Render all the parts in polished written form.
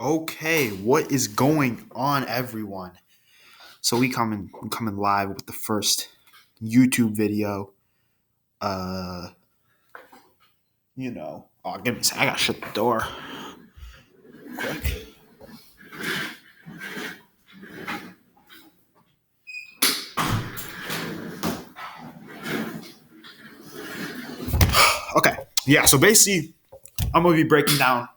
Okay, what is going on, everyone? So I'm coming live with the first YouTube video. Uh, give me a second. I gotta shut the door quick. Okay, yeah. So basically, I'm gonna be breaking down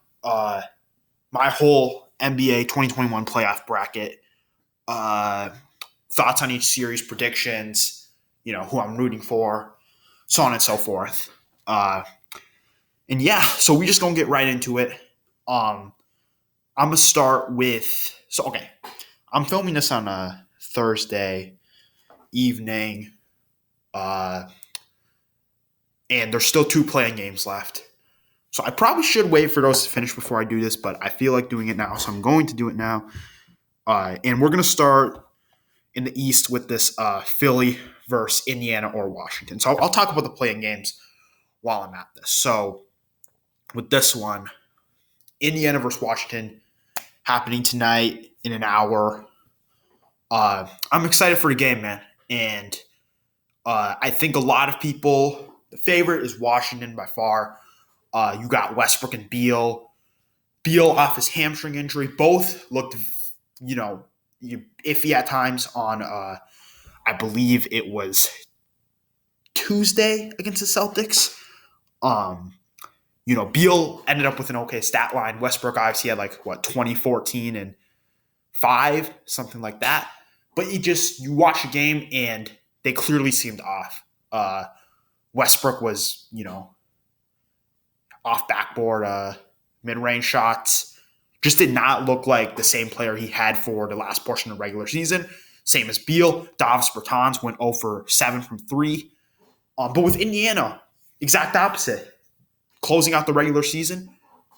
my whole NBA 2021 playoff bracket. Uh, Thoughts on each series, predictions. Who I'm rooting for, so on and so forth. And yeah, so we just gonna get right into it. I'm gonna start with okay. I'm filming this on a Thursday evening, uh, and there's still two playing games left. So I probably should wait for those to finish before I do this, but I feel like doing it now, so I'm going to do it now. And we're gonna start in the East with this Philly versus Indiana or Washington. So I'll talk about the playing games while I'm at this. So with this one, Indiana versus Washington happening tonight in an hour. I'm excited for the game, man. And I think a lot of people, the favorite is Washington by far. You got Westbrook and Beal. Beal off his hamstring injury. Both looked, iffy at times on, I believe it was Tuesday against the Celtics. Beal ended up with an okay stat line. Westbrook obviously had 2014 and 5, something like that. But you watch the game and they clearly seemed off. Westbrook was, off backboard, mid-range shots. Just did not look like the same player he had for the last portion of the regular season. Same as Beal. Davis Bertans went 0 for 7 from 3. But with Indiana, exact opposite. Closing out the regular season,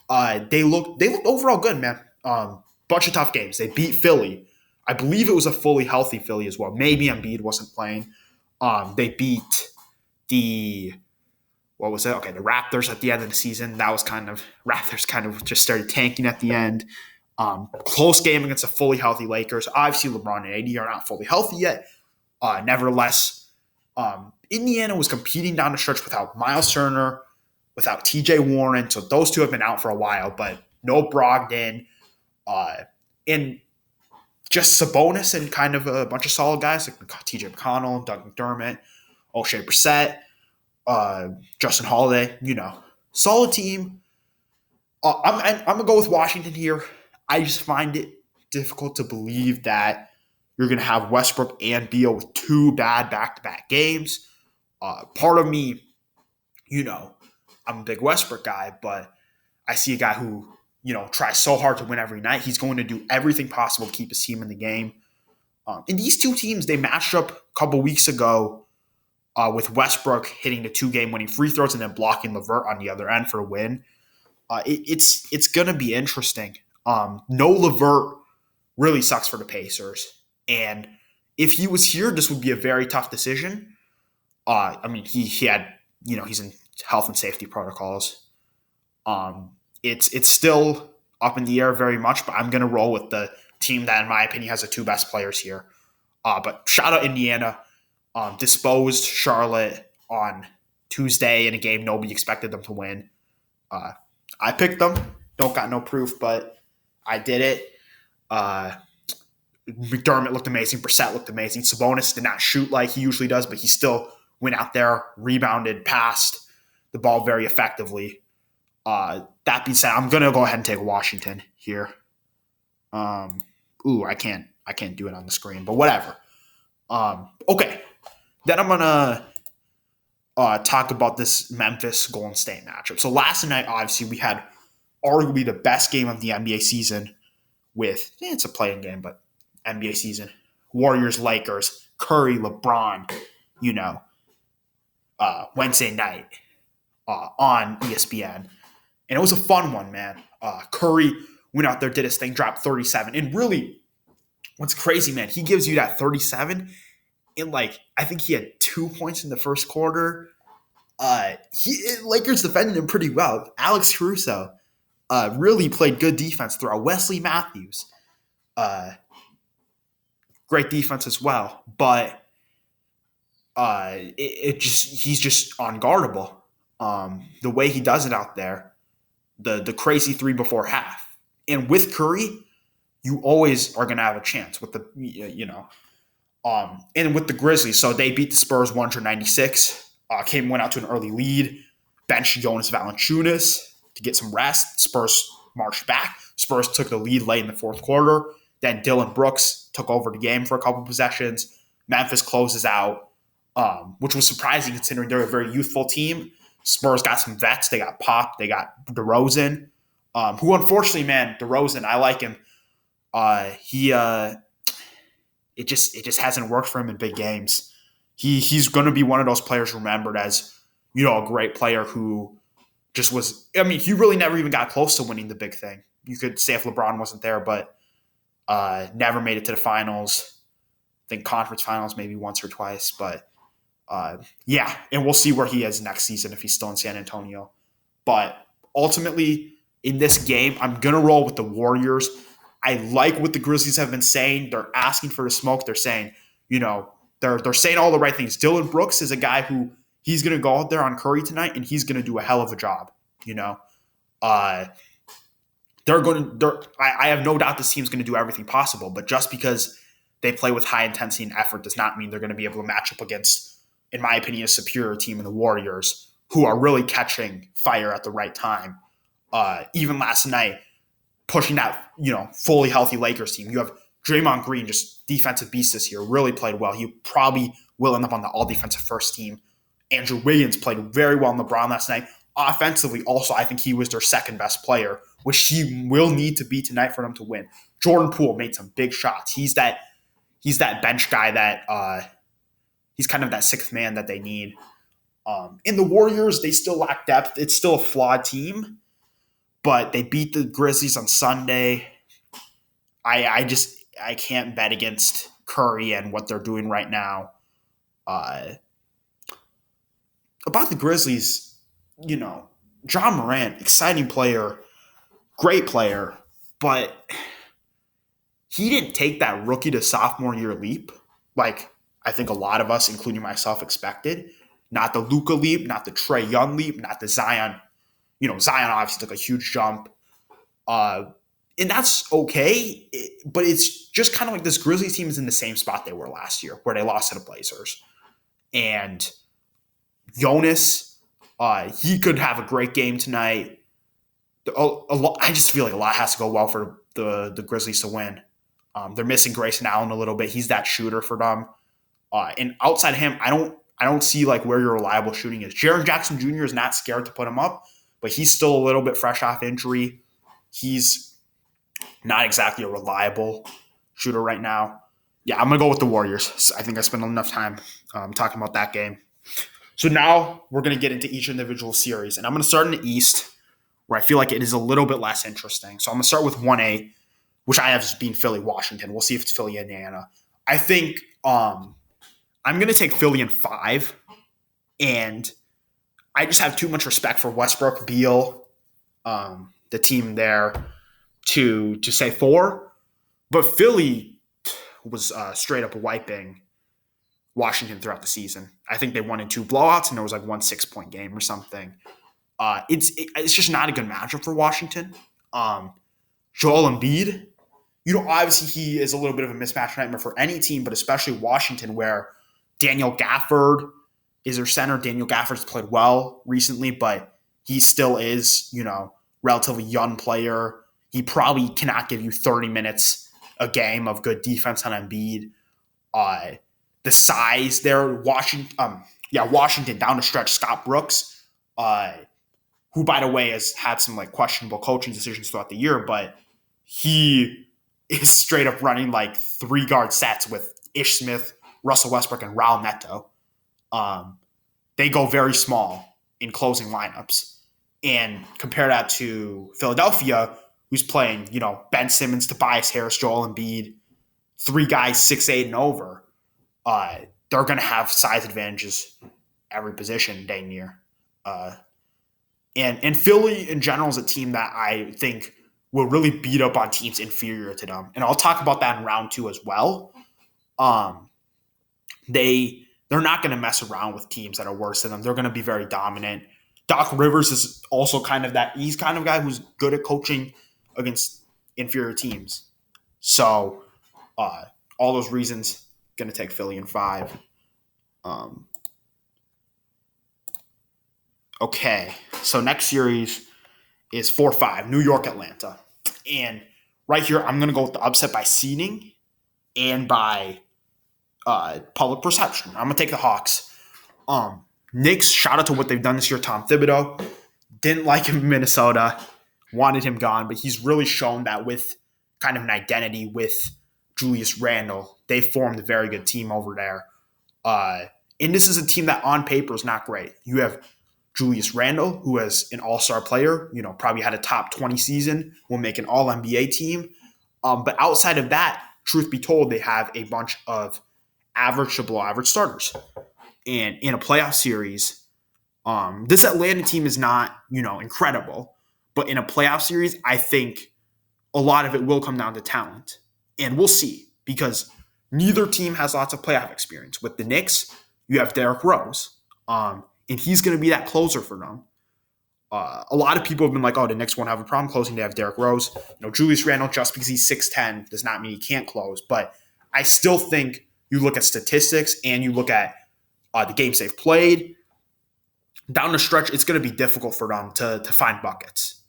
they looked overall good, man. Bunch of tough games. They beat Philly. I believe it was a fully healthy Philly as well. Maybe Embiid wasn't playing. They beat the the Raptors at the end of the season. That was Raptors kind of just started tanking at the end. Close game against a fully healthy Lakers. Obviously, LeBron and AD are not fully healthy yet. Nevertheless, Indiana was competing down the stretch without Miles Turner, without TJ Warren. So those two have been out for a while, but no Brogdon. And just Sabonis and kind of a bunch of solid guys like TJ McConnell, Doug McDermott, O'Shea Brissett, Justin Holiday, solid team. I'm going to go with Washington here. I just find it difficult to believe that you're going to have Westbrook and Beal with two bad back-to-back games. Part of me, I'm a big Westbrook guy, but I see a guy who, tries so hard to win every night. He's going to do everything possible to keep his team in the game. And these two teams, they matched up a couple weeks ago with Westbrook hitting the 2-game winning free throws and then blocking LeVert on the other end for a win. It's going to be interesting. No LeVert really sucks for the Pacers. And if he was here, this would be a very tough decision. He had, he's in health and safety protocols. It's still up in the air very much, but I'm going to roll with the team that, in my opinion, has the two best players here. But shout out Indiana. Disposed Charlotte on Tuesday in a game nobody expected them to win. I picked them. Don't got no proof, but I did it. McDermott looked amazing. Brissett looked amazing. Sabonis did not shoot like he usually does, but he still went out there, rebounded, passed the ball very effectively. That being said, I'm gonna go ahead and take Washington here. I can't do it on the screen, but whatever. Okay. Then I'm gonna talk about this Memphis Golden State matchup. So last night, obviously, we had arguably the best game of the NBA season with it's a playing game, but NBA season. Warriors, Lakers, Curry, LeBron, Wednesday night on ESPN. And it was a fun one, man. Curry went out there, did his thing, dropped 37. And really, what's crazy, man, he gives you that 37 and I think he had 2 points in the first quarter. Lakers defended him pretty well. Alex Caruso, really played good defense throughout. Wesley Matthews, uh, great defense as well, but he's just unguardable. The way he does it out there, the crazy three before half, and with Curry, you always are going to have a chance with the and with the Grizzlies. So they beat the Spurs 196. Went out to an early lead, benched Jonas Valanciunas to get some rest. Spurs marched back. Spurs took the lead late in the fourth quarter. Then Dylan Brooks took over the game for a couple possessions. Memphis closes out, which was surprising considering they're a very youthful team. Spurs got some vets. They got Pop. They got DeRozan, who unfortunately, man, DeRozan, I like him. It just hasn't worked for him in big games. He's going to be one of those players remembered as, a great player who just was. I mean, he really never even got close to winning the big thing. You could say if LeBron wasn't there, but never made it to the finals. I think conference finals maybe once or twice, but and we'll see where he is next season if he's still in San Antonio. But ultimately, in this game, I'm going to roll with the Warriors. I like what the Grizzlies have been saying. They're asking for the smoke. They're saying, they're saying all the right things. Dylan Brooks is a guy who he's going to go out there on Curry tonight, and he's going to do a hell of a job. I have no doubt this team's going to do everything possible, but just because they play with high intensity and effort does not mean they're going to be able to match up against, in my opinion, a superior team in the Warriors, who are really catching fire at the right time. Even last night, pushing that, fully healthy Lakers team. You have Draymond Green, just defensive beast this year, really played well. He probably will end up on the all-defensive first team. Andrew Wiggins played very well in LeBron last night. Offensively, also, I think he was their second-best player, which he will need to be tonight for them to win. Jordan Poole made some big shots. He's that bench guy that he's kind of that sixth man that they need. In the Warriors, they still lack depth. It's still a flawed team, but they beat the Grizzlies on Sunday. I can't bet against Curry and what they're doing right now. About the Grizzlies, John Morant, exciting player, great player, but he didn't take that rookie to sophomore year leap like I think a lot of us, including myself, expected. Not the Luka leap, not the Trae Young leap, not the Zion. Zion obviously took a huge jump. And that's okay, but it's just kind of like this Grizzlies team is in the same spot they were last year, where they lost to the Blazers. And Jonas, he could have a great game tonight. I just feel like a lot has to go well for the Grizzlies to win. They're missing Grayson Allen a little bit. He's that shooter for them. And outside of him, I don't see like where your reliable shooting is. Jaren Jackson Jr. is not scared to put him up, but he's still a little bit fresh off injury. He's not exactly a reliable shooter right now. Yeah, I'm going to go with the Warriors. I think I spent enough time talking about that game. So now we're going to get into each individual series. And I'm going to start in the East, where I feel like it is a little bit less interesting. So I'm going to start with 1A, which I have as being Philly, Washington. We'll see if it's Philly, Indiana. I think I'm going to take Philly in 5. And I just have too much respect for Westbrook, Beal, the team there, to say 4. But Philly was straight up wiping Washington throughout the season. I think they won in 2 blowouts, and there was like 1 6-point game or something. It's just not a good matchup for Washington. Joel Embiid, obviously he is a little bit of a mismatch nightmare for any team, but especially Washington, where Daniel Gafford is their center. Daniel Gafford's played well recently, but he still is, relatively young player. He probably cannot give you 30 minutes a game of good defense on Embiid. The size there, Washington down the stretch, Scott Brooks, who, by the way, has had some like questionable coaching decisions throughout the year, but he is straight up running like 3-guard sets with Ish Smith, Russell Westbrook, and Raul Neto. They go very small in closing lineups. And compare that to Philadelphia, who's playing, Ben Simmons, Tobias Harris, Joel Embiid, 3 guys 6'8" and over. They're going to have size advantages every position, dang near. And Philly in general is a team that I think will really beat up on teams inferior to them. And I'll talk about that in round 2 as well. Um, they're not going to mess around with teams that are worse than them. They're going to be very dominant. Doc Rivers is also kind of that. He's kind of a guy who's good at coaching against inferior teams. So all those reasons, going to take Philly in 5. Okay, so next series is 4-5, New York, Atlanta. And right here, I'm going to go with the upset by seeding and by public perception. I'm going to take the Hawks. Knicks, shout out to what they've done this year. Tom Thibodeau, didn't like him in Minnesota, wanted him gone, but he's really shown that with kind of an identity with Julius Randle, they formed a very good team over there. And this is a team that on paper is not great. You have Julius Randle, who is an all-star player, probably had a top 20 season, will make an all-NBA team. But outside of that, truth be told, they have a bunch of average to below average starters. And in a playoff series, this Atlanta team is not, incredible. But in a playoff series, I think a lot of it will come down to talent. And we'll see, because neither team has lots of playoff experience. With the Knicks, you have Derrick Rose. And he's going to be that closer for them. A lot of people have been like, the Knicks won't have a problem closing. They have Derrick Rose. Julius Randle, just because he's 6'10", does not mean he can't close. But I still think you look at statistics and you look at the games they've played, down the stretch, it's going to be difficult for them to find buckets.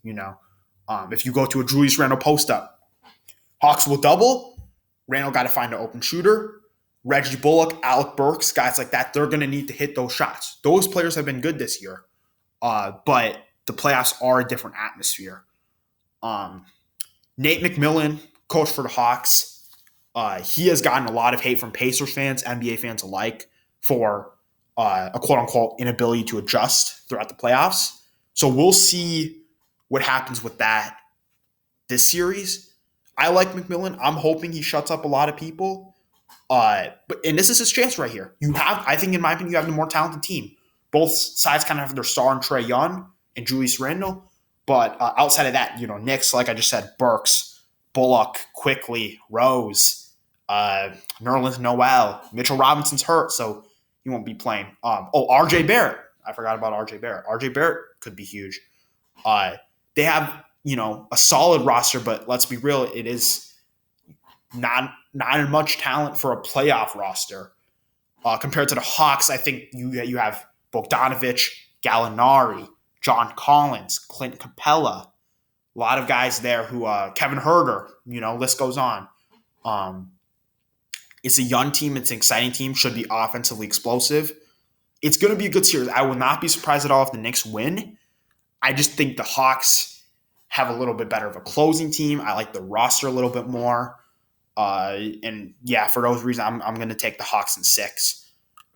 If you go to a Julius Randle post-up, Hawks will double. Randle got to find an open shooter. Reggie Bullock, Alec Burks, guys like that, they're going to need to hit those shots. Those players have been good this year, but the playoffs are a different atmosphere. Nate McMillan, coach for the Hawks, he has gotten a lot of hate from Pacers fans, NBA fans alike, for a quote-unquote inability to adjust throughout the playoffs. So we'll see what happens with that this series. I like McMillan. I'm hoping he shuts up a lot of people. And this is his chance right here. I think, in my opinion, you have the more talented team. Both sides kind of have their star in Trae Young and Julius Randle. But outside of that, Knicks, like I just said, Burks, Bullock, Quickly, Rose, Nerlens Noel, Mitchell Robinson's hurt, so he won't be playing. RJ Barrett. I forgot about RJ Barrett. RJ Barrett could be huge. They have, a solid roster, but let's be real, it is not much talent for a playoff roster. Compared to the Hawks, I think you have Bogdanovich, Gallinari, John Collins, Clint Capella, a lot of guys there who Kevin Huerter, list goes on. It's a young team. It's an exciting team. Should be offensively explosive. It's going to be a good series. I will not be surprised at all if the Knicks win. I just think the Hawks have a little bit better of a closing team. I like the roster a little bit more. And yeah, for those reasons, I'm going to take the Hawks in 6.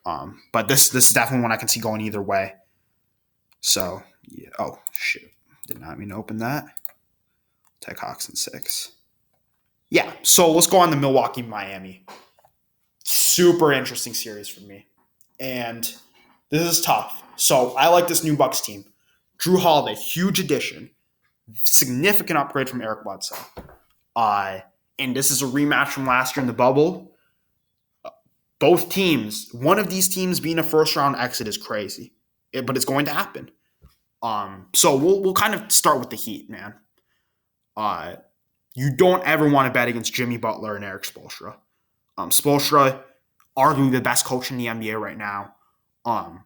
But this is definitely one I can see going either way. So, yeah. Oh, shit. Did not mean to open that. Take Hawks in 6. Yeah, so let's go on to Milwaukee-Miami. Super interesting series for me. And this is tough. So I like this new Bucks team. Drew Holiday, huge addition. Significant upgrade from Eric Bledsoe. And this is a rematch from last year in the bubble. Both teams, one of these teams being a first-round exit is crazy. But it's going to happen. So we'll kind of start with the Heat, man. You don't ever want to bet against Jimmy Butler and Eric Spoelstra. Spoelstra, arguably the best coach in the NBA right now,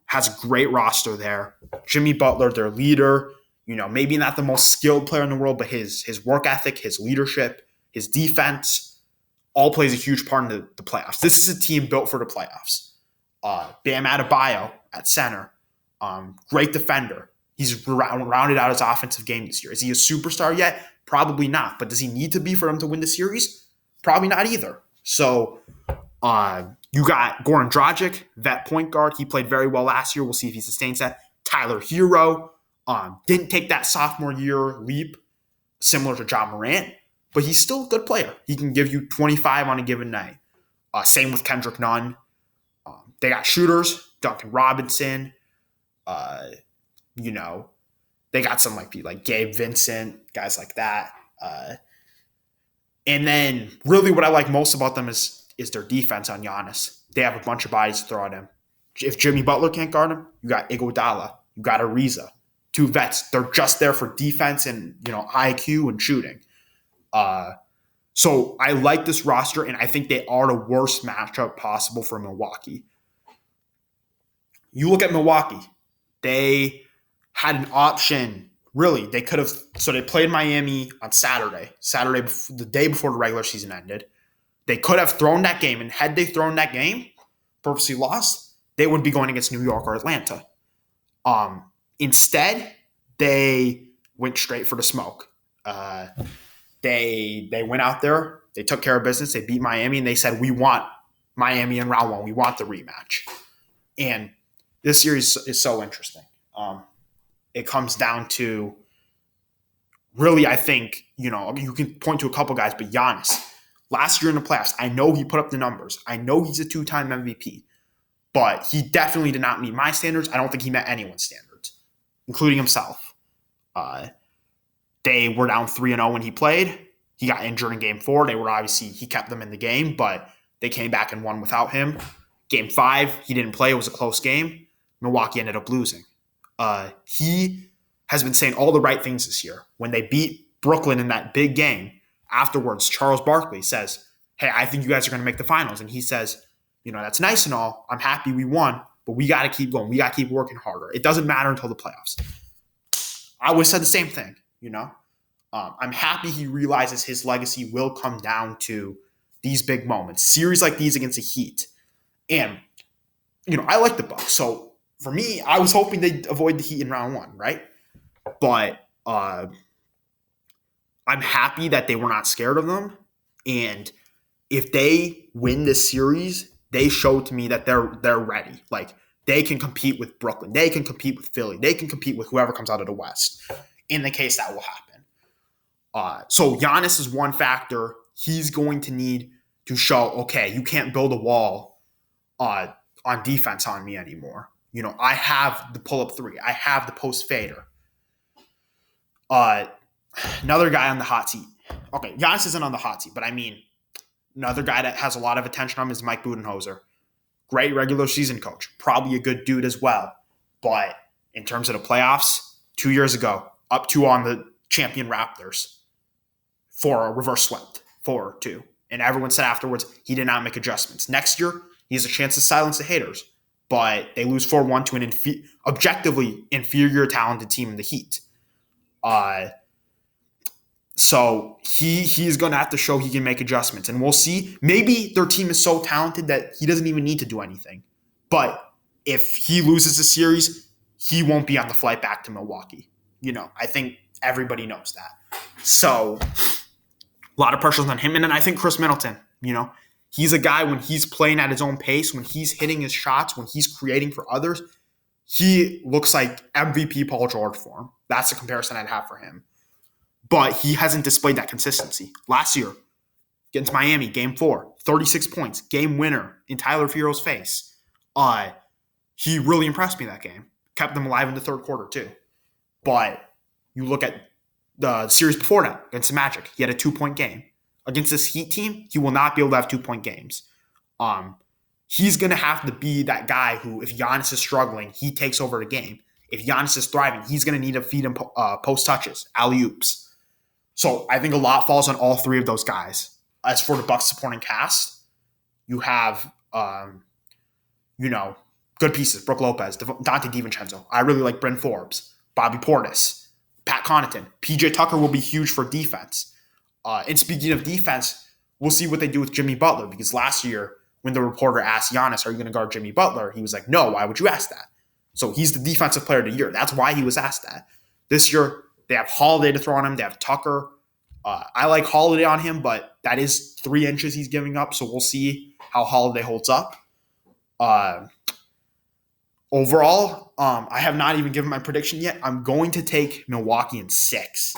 has a great roster there. Jimmy Butler, their leader, maybe not the most skilled player in the world, but his work ethic, his leadership, his defense, all plays a huge part in the playoffs. This is a team built for the playoffs. Bam Adebayo at center, great defender. He's rounded out his offensive game this year. Is he a superstar yet? Probably not. But does he need to be for them to win the series? Probably not either. So you got Goran Dragic, vet point guard. He played very well last year. We'll see if he sustains that. Tyler Hero didn't take that sophomore year leap similar to John Morant, but he's still a good player. He can give you 25 on a given night. Same with Kendrick Nunn. They got shooters, Duncan Robinson, They got some like Gabe Vincent, guys like that. And then really what I like most about them is their defense on Giannis. They have a bunch of bodies to throw at him. If Jimmy Butler can't guard him, you got Iguodala, you got Ariza, two vets. They're just there for defense and IQ and shooting. So I like this roster, and I think they are the worst matchup possible for Milwaukee. You look at Milwaukee, they had an option. Really, they could have. So they played Miami on Saturday, the day before the regular season ended. They could have thrown that game, and had they thrown that game, purposely lost, they wouldn't be going against New York or Atlanta. Instead, they went straight for the smoke. They went out there, they took care of business, they beat Miami, and they said, we want Miami in round one. We want the rematch. And this series is so interesting. It comes down to, really, I think, you can point to a couple guys, but Giannis, last year in the playoffs, I know he put up the numbers. I know he's a two-time MVP, but he definitely did not meet my standards. I don't think he met anyone's standards, including himself. They were down 3-0 when he played. He got injured in game 4. He kept them in the game, but they came back and won without him. Game 5, he didn't play. It was a close game. Milwaukee ended up losing. He has been saying all the right things this year. When they beat Brooklyn in that big game, afterwards, Charles Barkley says, hey, I think you guys are going to make the finals. And he says, that's nice and all. I'm happy we won, but we got to keep going. We got to keep working harder. It doesn't matter until the playoffs. I always said the same thing, I'm happy he realizes his legacy will come down to these big moments, series like these against the Heat. And, I like the Bucks. So for me, I was hoping they'd avoid the Heat in round 1, right? But I'm happy that they were not scared of them. And if they win this series, they showed to me that they're ready. Like, they can compete with Brooklyn. They can compete with Philly. They can compete with whoever comes out of the West. In the case that will happen. So Giannis is one factor. He's going to need to show, okay, you can't build a wall on defense on me anymore. I have the pull-up three. I have the post fader. Another guy on the hot seat. Okay, Giannis isn't on the hot seat, but I mean, another guy that has a lot of attention on him is Mike Budenhozer. Great regular season coach. Probably a good dude as well. But in terms of the playoffs, 2 years ago, up 2 on the champion Raptors for a reverse swept, 4-2. And everyone said afterwards he did not make adjustments. Next year, he has a chance to silence the haters. But they lose 4-1 to an objectively inferior talented team in the Heat. So he's going to have to show he can make adjustments. And we'll see. Maybe their team is so talented that he doesn't even need to do anything. But if he loses the series, he won't be on the flight back to Milwaukee. I think everybody knows that. So a lot of pressures on him. And then I think Chris Middleton, he's a guy when he's playing at his own pace, when he's hitting his shots, when he's creating for others, he looks like MVP Paul George form. That's the comparison I'd have for him. But he hasn't displayed that consistency. Last year, against Miami, game 4, 36 points, game winner in Tyler Hero's face. He really impressed me that game. Kept them alive in the third quarter too. But you look at the series before that against the Magic, he had a 2-point game. Against this Heat team, he will not be able to have 2-point games. He's going to have to be that guy who, if Giannis is struggling, he takes over the game. If Giannis is thriving, he's going to need to feed him post touches, alley-oops. So I think a lot falls on all 3 of those guys. As for the Bucks supporting cast, you have, good pieces. Brook Lopez, Dante DiVincenzo. I really like Bryn Forbes, Bobby Portis, Pat Connaughton. PJ Tucker will be huge for defense. And speaking of defense, we'll see what they do with Jimmy Butler, because last year when the reporter asked Giannis, are you going to guard Jimmy Butler? He was like, no, why would you ask that? So he's the defensive player of the year. That's why he was asked that. This year, they have Holiday to throw on him. They have Tucker. I like Holiday on him, but that is 3 inches he's giving up, so we'll see how Holiday holds up. Overall, I have not even given my prediction yet. I'm going to take Milwaukee in 6,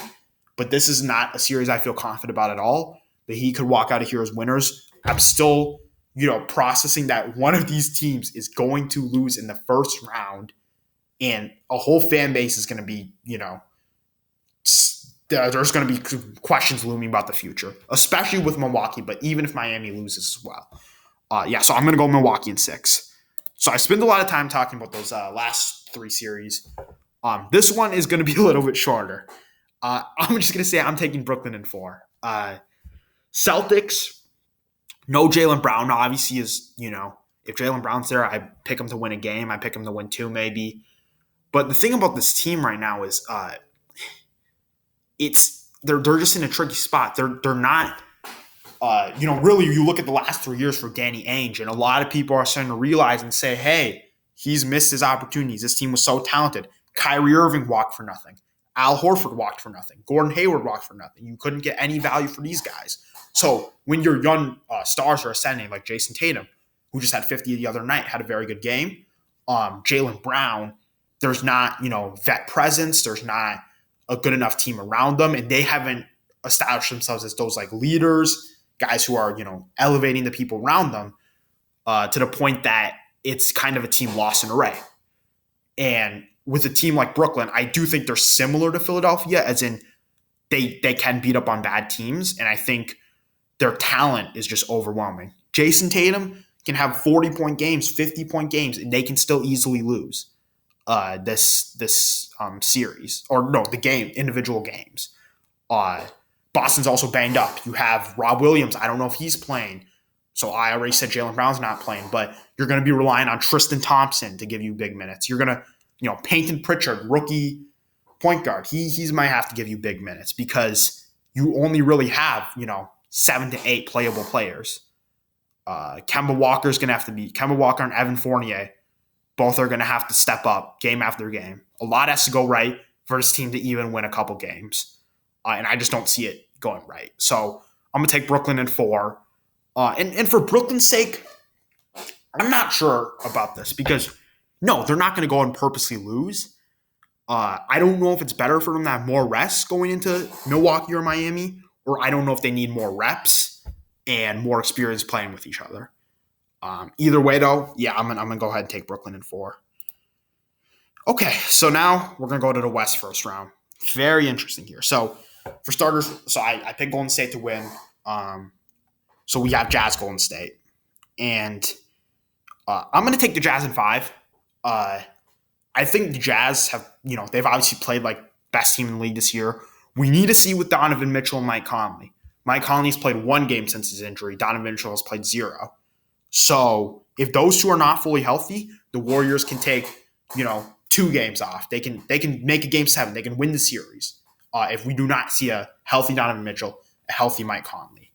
but this is not a series I feel confident about at all. That he could walk out of here as winners. I'm still, processing that one of these teams is going to lose in the first round and a whole fan base is going to be, there's going to be questions looming about the future, especially with Milwaukee, but even if Miami loses as well. So I'm going to go Milwaukee in 6. So I spent a lot of time talking about those last 3 series. This one is going to be a little bit shorter. I'm just going to say I'm taking Brooklyn in 4. Celtics, no Jaylen Brown. Obviously, if Jaylen Brown's there, I pick him to win a game. I pick him to win 2 maybe. But the thing about this team right now is they're just in a tricky spot. They're not, really you look at the last 3 years for Danny Ainge, and a lot of people are starting to realize and say, hey, he's missed his opportunities. This team was so talented. Kyrie Irving walked for nothing. Al Horford walked for nothing. Gordon Hayward walked for nothing. You couldn't get any value for these guys. So when your young stars are ascending, like Jason Tatum, who just had 50 the other night, had a very good game. Jaylen Brown, there's not, vet presence. There's not a good enough team around them, and they haven't established themselves as those like leaders, guys who are, elevating the people around them to the point that it's kind of a team lost in array. And with a team like Brooklyn, I do think they're similar to Philadelphia, as in they can beat up on bad teams, and I think their talent is just overwhelming. Jason Tatum can have 40-point games, 50-point games, and they can still easily lose this series. Or no, the game, individual games. Boston's also banged up. You have Rob Williams. I don't know if he's playing. So I already said Jaylen Brown's not playing, but you're going to be relying on Tristan Thompson to give you big minutes. You're going to, Peyton Pritchard, rookie point guard. He might have to give you big minutes because you only really have, 7 to 8 playable players. Kemba Walker and Evan Fournier. Both are going to have to step up game after game. A lot has to go right for this team to even win a couple games. And I just don't see it going right. So I'm going to take Brooklyn in 4. And for Brooklyn's sake, I'm not sure about this because, no, they're not going to go and purposely lose. I don't know if it's better for them to have more rest going into Milwaukee or Miami, or I don't know if they need more reps and more experience playing with each other. Either way, though, yeah, I'm gonna go ahead and take Brooklyn in 4. Okay, so now we're going to go to the West first round. Very interesting here. So for starters, I picked Golden State to win. So we have Jazz Golden State. And I'm going to take the Jazz in 5. I think the Jazz have, they've obviously played like best team in the league this year. We need to see with Donovan Mitchell and Mike Conley. Mike Conley's played 1 game since his injury. Donovan Mitchell has played 0. So if those two are not fully healthy, the Warriors can take, 2 games off. They can make a game 7. They can win the series if we do not see a healthy Donovan Mitchell, a healthy Mike Conley.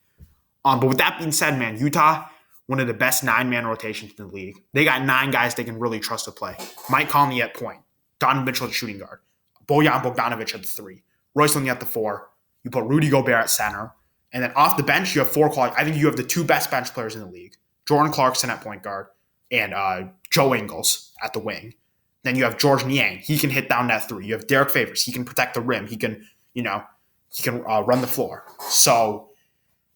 But with that being said, man, Utah, one of the best 9-man rotations in the league. They got 9 guys they can really trust to play. Mike Conley at point. Donovan Mitchell at shooting guard. Bojan Bogdanovic at the 3. Royce O'Neal at the 4. You put Rudy Gobert at center. And then off the bench, you have 4 quality. I think you have the 2 best bench players in the league. Jordan Clarkson at point guard and Joe Ingles at the wing. Then you have George Niang. He can hit down that 3. You have Derek Favors. He can protect the rim. He can, run the floor. So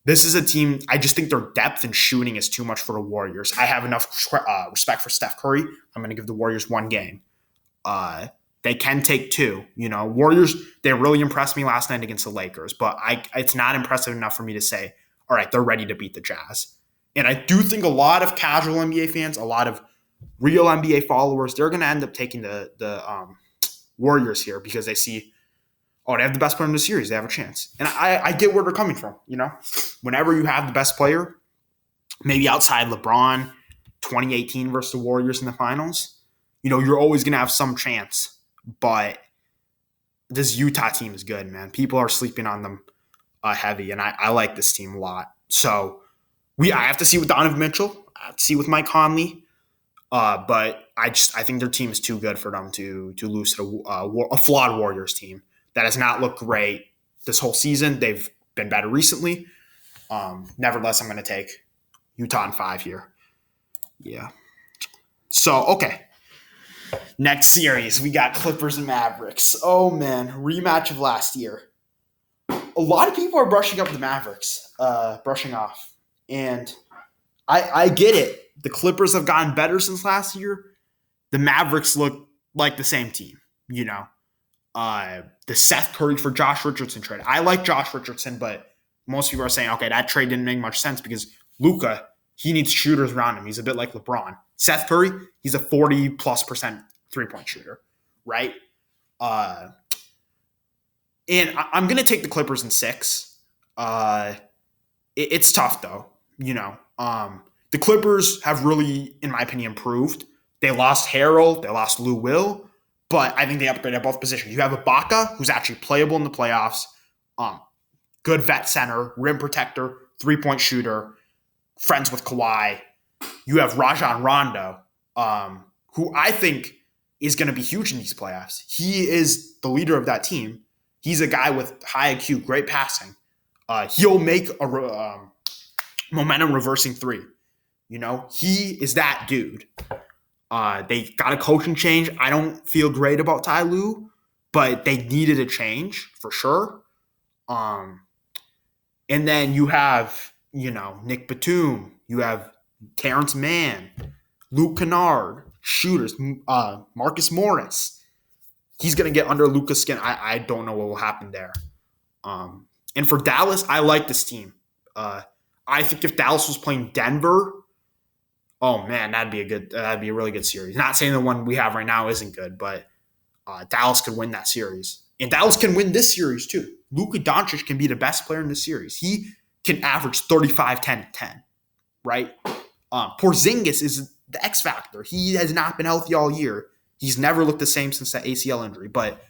this is a team, I just think their depth and shooting is too much for the Warriors. I have enough respect for Steph Curry. I'm going to give the Warriors 1 game. They can take 2. Warriors, they really impressed me last night against the Lakers, but it's not impressive enough for me to say, all right, they're ready to beat the Jazz. And I do think a lot of casual NBA fans, a lot of real NBA followers, they're going to end up taking the Warriors here because they see, they have the best player in the series. They have a chance. And I get where they're coming from, Whenever you have the best player, maybe outside LeBron, 2018 versus the Warriors in the finals, you're always going to have some chance. But this Utah team is good, man. People are sleeping on them heavy, and I like this team a lot. So I have to see with Donovan Mitchell. I have to see with Mike Conley. But I think their team is too good for them to lose to a flawed Warriors team that has not looked great this whole season. They've been better recently. Nevertheless, I'm going to take Utah in 5 here. Yeah. So, okay. Next series, we got Clippers and Mavericks. Oh, man. Rematch of last year. A lot of people are brushing up the Mavericks, brushing off. And I get it. The Clippers have gotten better since last year. The Mavericks look like the same team, the Seth Curry for Josh Richardson trade. I like Josh Richardson, but most people are saying, okay, that trade didn't make much sense because Luka, he needs shooters around him. He's a bit like LeBron. Seth Curry, he's a 40+% three-point shooter, right? And I'm going to take the Clippers in 6. It's tough, though. The Clippers have really, in my opinion, improved. They lost Harrell. They lost Lou Will. But I think they upgraded at both positions. You have Ibaka, who's actually playable in the playoffs. Good vet center, rim protector, three-point shooter, friends with Kawhi. You have Rajon Rondo, who I think is going to be huge in these playoffs. He is the leader of that team. He's a guy with high IQ, great passing. He'll make a momentum reversing three. He is that dude. They got a coaching change. I don't feel great about Ty Lue, but they needed a change for sure. And then you have, Nick Batum. You have Terrence Mann, Luke Kennard, shooters, Marcus Morris. He's going to get under Luka's skin. I don't know what will happen there. And for Dallas, I like this team. I think if Dallas was playing Denver, oh man, that'd be a really good series. Not saying the one we have right now isn't good, but Dallas could win that series. And Dallas can win this series too. Luka Doncic can be the best player in the series. He can average 35, 10, 10, right? Porzingis is the X factor. He has not been healthy all year. He's never looked the same since that ACL injury. But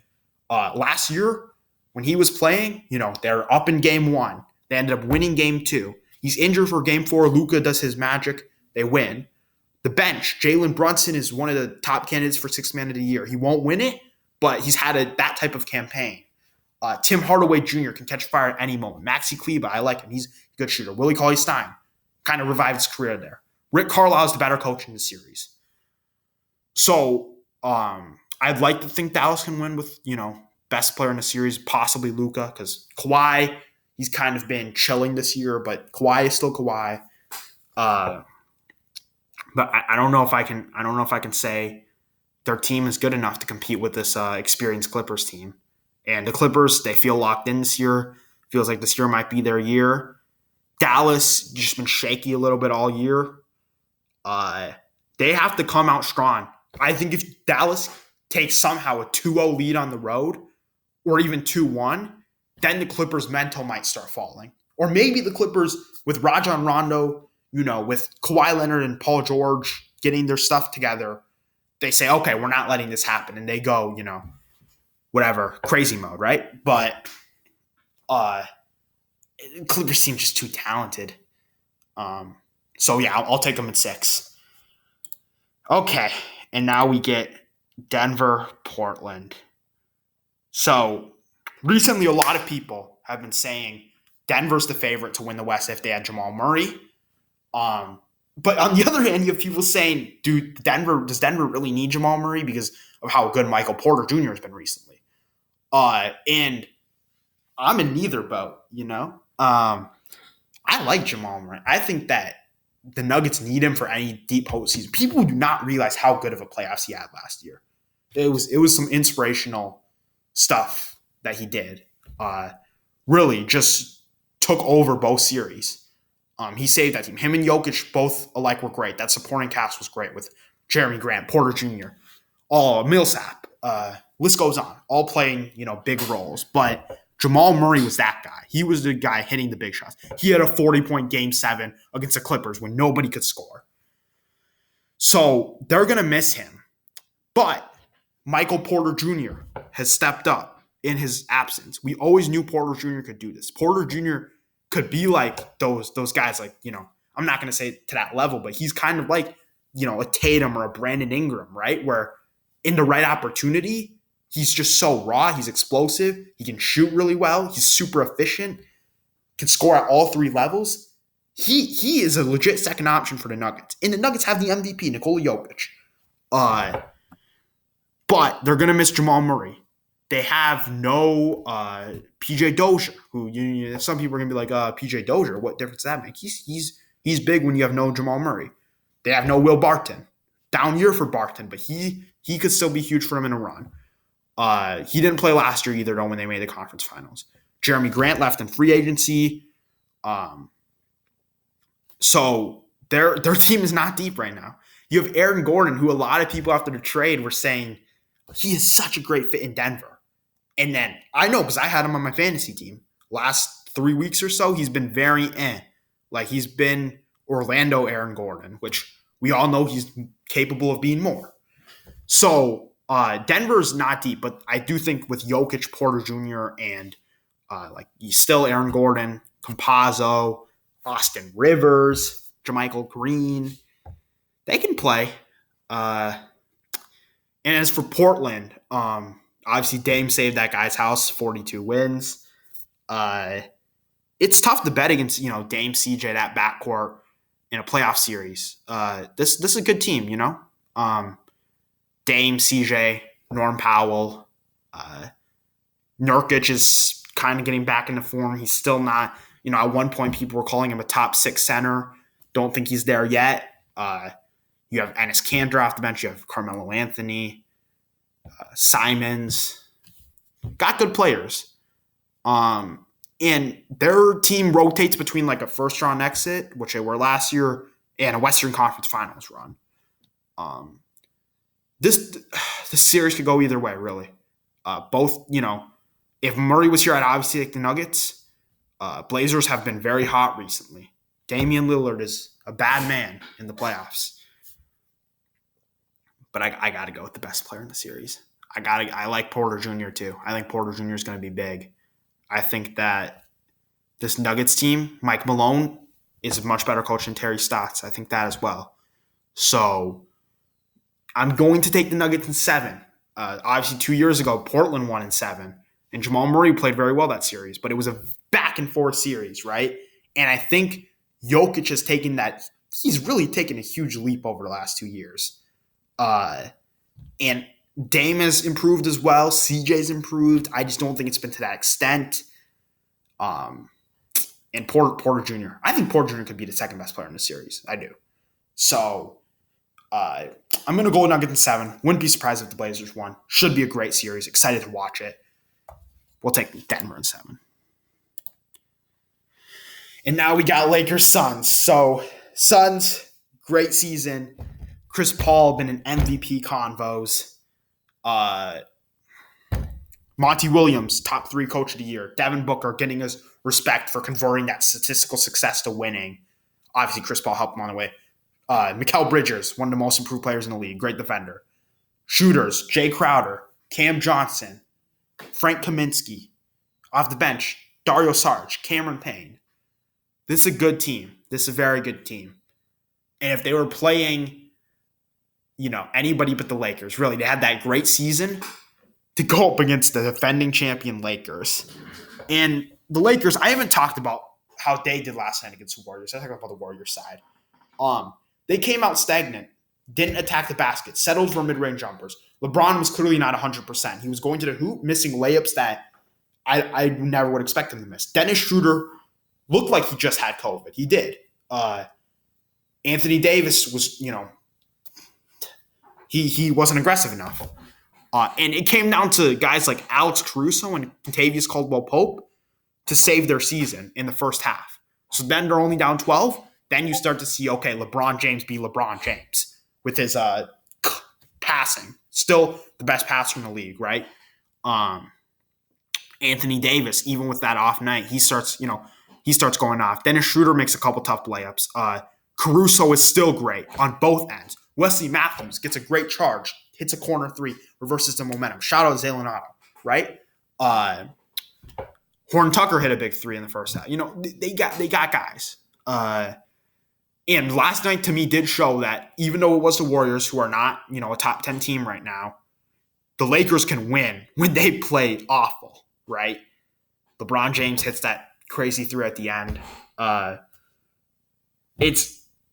last year, when he was playing, they're up in game 1. They ended up winning game 2. He's injured for game 4. Luka does his magic. They win. The bench, Jalen Brunson is one of the top candidates for Sixth Man of the Year. He won't win it, but he's had that type of campaign. Tim Hardaway Jr. can catch fire at any moment. Maxi Kleba, I like him. He's a good shooter. Willie Cauley-Stein kind of revived his career there. Rick Carlisle is the better coach in the series. So I'd like to think Dallas can win with, best player in the series, possibly Luka, because Kawhi, he's kind of been chilling this year, but Kawhi is still Kawhi. But I don't know if I can say their team is good enough to compete with this experienced Clippers team. And the Clippers, they feel locked in this year. Feels like this year might be their year. Dallas just been shaky a little bit all year. They have to come out strong. I think if Dallas takes somehow a 2-0 lead on the road, or even 2-1, then the Clippers' mental might start falling. Or maybe the Clippers, with Rajon Rondo, with Kawhi Leonard and Paul George getting their stuff together, they say, okay, we're not letting this happen. And they go, whatever, crazy mode, right? But Clippers team just too talented. So, yeah, I'll take them at 6. Okay, and now we get Denver, Portland. So, recently a lot of people have been saying Denver's the favorite to win the West if they had Jamal Murray. But on the other hand, you have people saying, does Denver really need Jamal Murray because of how good Michael Porter Jr. has been recently? And I'm in neither boat, I like Jamal Murray. I think that the Nuggets need him for any deep postseason. People do not realize how good of a playoffs he had last year. It was some inspirational stuff that he did. Really just took over both series. He saved that team. Him and Jokic both alike were great. That supporting cast was great with Jeremy Grant, Porter Jr., Millsap. List goes on. All playing, big roles. But Jamal Murray was that guy. He was the guy hitting the big shots. He had a 40-point Game 7 against the Clippers when nobody could score. So they're going to miss him. But Michael Porter Jr. has stepped up in his absence. We always knew Porter Jr. could do this. Porter Jr. could be like those guys, like, I'm not going to say to that level, but he's kind of like, a Tatum or a Brandon Ingram, right? Where in the right opportunity, he's just so raw. He's explosive. He can shoot really well. He's super efficient. Can score at all 3 levels. He is a legit second option for the Nuggets. And the Nuggets have the MVP, Nikola Jokic. But they're going to miss Jamal Murray. They have no PJ Dozier, who some people are going to be like, PJ Dozier, what difference does that make? He's big when you have no Jamal Murray. They have no Will Barton. Down year for Barton, but he could still be huge for him in a run. He didn't play last year either, though, when they made the conference finals. Jeremy Grant left in free agency. So their team is not deep right now. You have Aaron Gordon, who a lot of people after the trade were saying he is such a great fit in Denver. And then I know because I had him on my fantasy team. Last 3 weeks or so, he's been very Like he's been Orlando Aaron Gordon, which we all know he's capable of being more. So Denver's not deep, but I do think with Jokic, Porter Jr., and he's still Aaron Gordon, Campazzo, Austin Rivers, JaMychal Green, they can play. And as for Portland, obviously Dame saved that guy's house, 42 wins. It's tough to bet against, Dame, CJ, that backcourt in a playoff series. This is a good team, Dame, CJ, Norm Powell. Nurkic is kind of getting back into form. He's still not, at one point people were calling him a top 6 center. Don't think he's there yet. You have Enes Kanter off the bench. You have Carmelo Anthony, Simons. Got good players. And their team rotates between like a first-round exit, which they were last year, and a Western Conference Finals run. This series could go either way, really. Both, if Murray was here, I'd obviously take the Nuggets. Blazers have been very hot recently. Damian Lillard is a bad man in the playoffs. But I got to go with the best player in the series. I like Porter Jr. too. I think Porter Jr. is going to be big. I think that this Nuggets team, Mike Malone, is a much better coach than Terry Stotts. I think that as well. So I'm going to take the Nuggets in 7. Obviously, 2 years ago, Portland won in 7. And Jamal Murray played very well that series. But it was a back-and-forth series, right? And I think Jokic has taken that. He's really taken a huge leap over the last 2 years. And Dame has improved as well. CJ's improved. I just don't think it's been to that extent. And Porter Jr. I think Porter Jr. could be the second best player in the series. I do. So I'm going to go Nuggets in 7. Wouldn't be surprised if the Blazers won. Should be a great series. Excited to watch it. We'll take Denver in 7. And now we got Lakers Suns. So Suns, great season. Chris Paul been in MVP convos. Monty Williams, top 3 coach of the year. Devin Booker getting his respect for converting that statistical success to winning. Obviously, Chris Paul helped him on the way. Mikal Bridges, one of the most improved players in the league. Great defender. Shooters, Jay Crowder, Cam Johnson, Frank Kaminsky. Off the bench, Dario Saric, Cameron Payne. This is a good team. This is a very good team. And if they were playing, anybody but the Lakers, really, they had that great season to go up against the defending champion Lakers. And the Lakers, I haven't talked about how they did last night against the Warriors. I talked about the Warriors side. They came out stagnant, didn't attack the basket, settled for mid-range jumpers. LeBron was clearly not 100%. He was going to the hoop, missing layups that I never would expect him to miss. Dennis Schroeder looked like he just had COVID. He did. Anthony Davis was, he wasn't aggressive enough. And it came down to guys like Alex Caruso and Kentavious Caldwell-Pope to save their season in the first half. So then they're only down 12. Then you start to see, okay, LeBron James be LeBron James with his passing. Still the best passer in the league, right? Anthony Davis, even with that off night, he starts going off. Dennis Schroeder makes a couple tough layups. Caruso is still great on both ends. Wesley Matthews gets a great charge, hits a corner 3, reverses the momentum. Shout out to Zaylen, right? Horton Tucker hit a big 3 in the first half. They got guys. And last night to me did show that even though it was the Warriors who are not, a top 10 team right now, the Lakers can win when they play awful, right? LeBron James hits that crazy 3 at the end.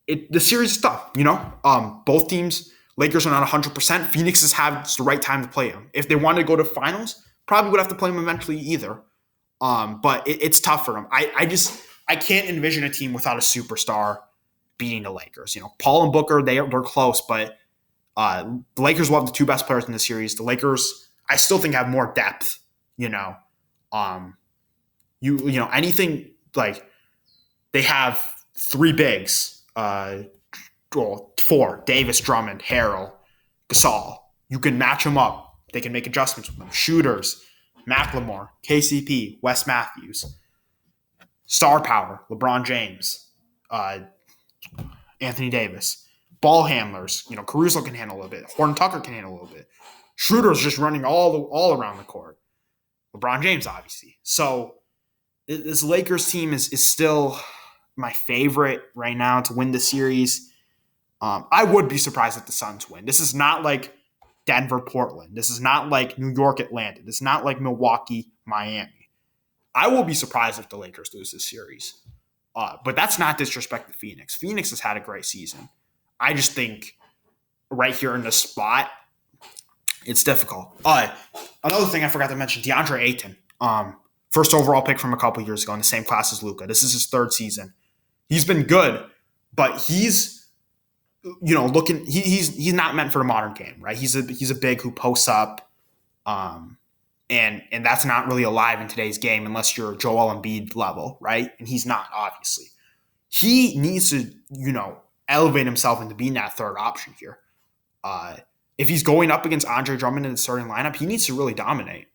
The series is tough, Both teams, Lakers are not 100%. Phoenix has had the right time to play them. If they wanted to go to finals, probably would have to play them eventually either. But it's tough for them. I can't envision a team without a superstar beating the Lakers. Paul and Booker, they're close, but The Lakers will have the two best players in the series. The Lakers, I still think, have more depth. Anything like they have three bigs, four: Davis, Drummond, Harrell, Gasol. You can match them up. They can make adjustments with them. Shooters: McLemore, KCP, Wes Matthews. Star power: LeBron James, Anthony Davis. Ball handlers: Caruso can handle a little bit. Horton Tucker can handle a little bit. Schroeder's just running all around the court. LeBron James, obviously. So this Lakers team is still my favorite right now to win the series. I would be surprised if the Suns win. This is not like Denver, Portland. This is not like New York, Atlanta. This is not like Milwaukee, Miami. I will be surprised if the Lakers lose this series. But that's not disrespect to Phoenix. Phoenix has had a great season. I just think right here in this spot, it's difficult. Another thing I forgot to mention, DeAndre Ayton. First overall pick from a couple years ago in the same class as Luka. This is his third season. He's been good, but he's he's not meant for the modern game, right? He's a big who posts up, and that's not really alive in today's game unless you're Joel Embiid level, right? And he's not, obviously. He needs to elevate himself into being that third option here. If he's going up against Andre Drummond in the starting lineup, he needs to really dominate,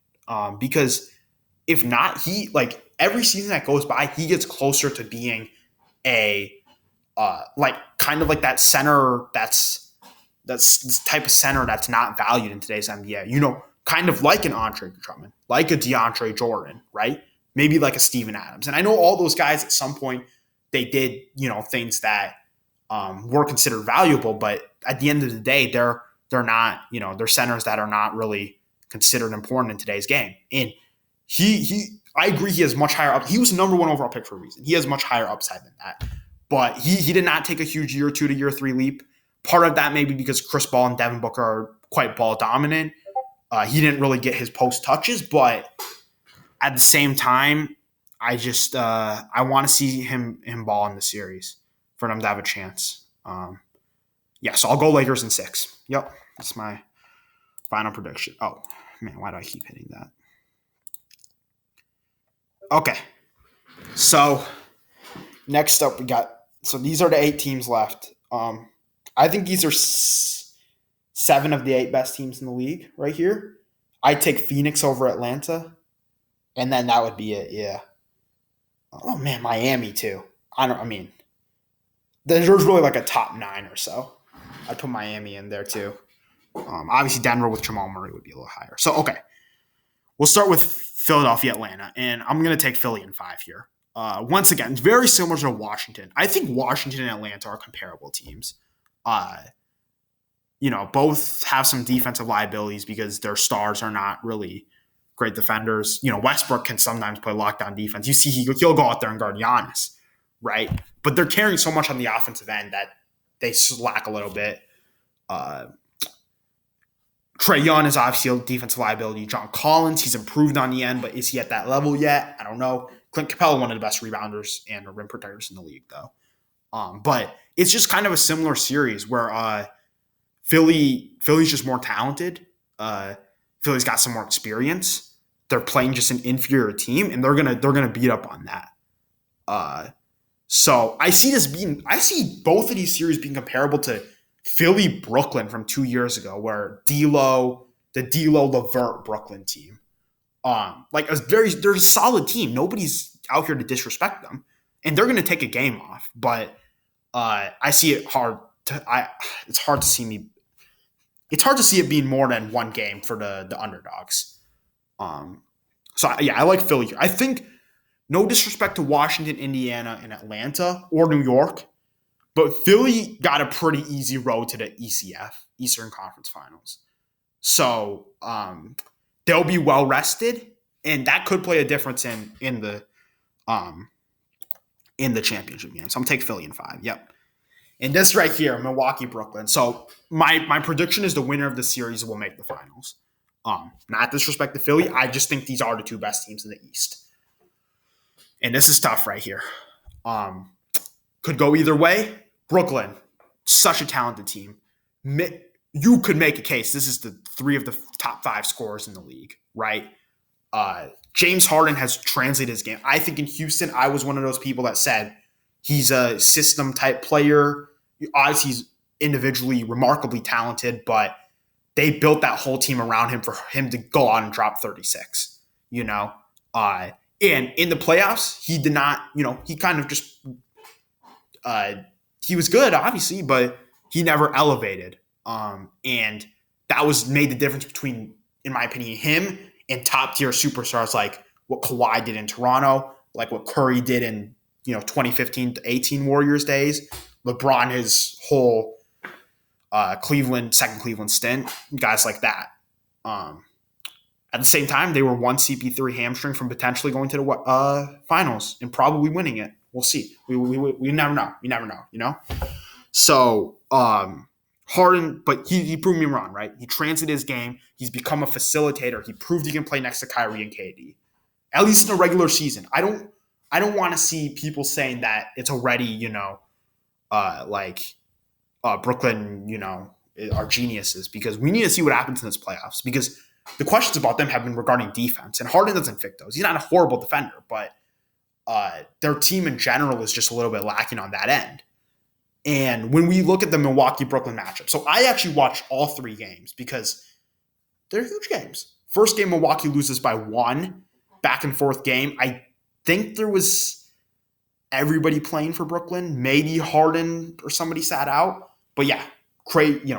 because if not, he every season that goes by, he gets closer to being a kind of like that center that's this type of center that's not valued in today's NBA. Kind of like an Andre Drummond, like a DeAndre Jordan, right? Maybe like a Steven Adams. And I know all those guys at some point they did things that were considered valuable, but at the end of the day, they're not they're centers that are not really considered important in today's game. And I agree, he has much higher up. He was the number one overall pick for a reason. He has much higher upside than that. But he did not take a huge year 2 to year 3 leap. Part of that maybe because Chris Paul and Devin Booker are quite ball dominant. He didn't really get his post touches, but at the same time, I just I want to see him ball in the series for them to have a chance. So I'll go Lakers in 6. Yep, that's my final prediction. Oh man, why do I keep hitting that? Okay, so next up we got. So these are the 8 teams left. I think these are 7 of the 8 best teams in the league right here. I'd take Phoenix over Atlanta, and then that would be it. Yeah. Oh man, Miami too. There's really like a top 9 or so. I'd put Miami in there too. Obviously Denver with Jamal Murray would be a little higher. So okay, we'll start with Philadelphia, Atlanta, and I'm going to take Philly in 5 here. Once again, it's very similar to Washington. I think Washington and Atlanta are comparable teams. Both have some defensive liabilities because their stars are not really great defenders. Westbrook can sometimes play lockdown defense. You see, he'll go out there and guard Giannis, right? But they're carrying so much on the offensive end that they slack a little bit. Trae Young is obviously a defensive liability. John Collins, he's improved on the end, but is he at that level yet? I don't know. Clint Capella, one of the best rebounders and rim protectors in the league, though. But it's just kind of a similar series where Philly's just more talented. Philly's got some more experience. They're playing just an inferior team, and they're gonna beat up on that. So I see both of these series being comparable to Philly Brooklyn from 2 years ago, where the D'Lo Levert Brooklyn team. They're a solid team. Nobody's out here to disrespect them, and they're going to take a game off. But I see it hard. It's hard to see it being more than one game for the underdogs. I like Philly. I think, no disrespect to Washington, Indiana, and Atlanta or New York, but Philly got a pretty easy road to the ECF, Eastern Conference Finals. So they'll be well rested, and that could play a difference in the championship game. So I'm taking Philly in 5. Yep. And this right here, Milwaukee, Brooklyn. So my prediction is the winner of the series will make the finals. Not disrespect to Philly. I just think these are the 2 best teams in the East. And this is tough right here. Could go either way. Brooklyn, such a talented team. you could make a case. This is the 3 of the top 5 scorers in the league, right? James Harden has translated his game. I think in Houston, I was one of those people that said he's a system type player. Obviously, he's individually remarkably talented, but they built that whole team around him for him to go out and drop 36, you know? And in the playoffs, he did not, he kind of just, he was good, obviously, but he never elevated. And that was made the difference between, in my opinion, him and top tier superstars like what Kawhi did in Toronto, like what Curry did in 2015 to 18 Warriors days, LeBron his whole second Cleveland stint, guys like that. At the same time, they were one CP3 hamstring from potentially going to the finals and probably winning it. We'll see. We never know. You never know. So Harden, but he proved me wrong, right? He translated his game. He's become a facilitator. He proved he can play next to Kyrie and KD, at least in the regular season. I don't want to see people saying that it's already, Brooklyn, are geniuses, because we need to see what happens in this playoffs, because the questions about them have been regarding defense, and Harden doesn't fit those. He's not a horrible defender, but their team in general is just a little bit lacking on that end. And when we look at the Milwaukee-Brooklyn matchup, so I actually watched all 3 games because they're huge games. First game, Milwaukee loses by 1, back and forth game. I think there was everybody playing for Brooklyn. Maybe Harden or somebody sat out. But yeah,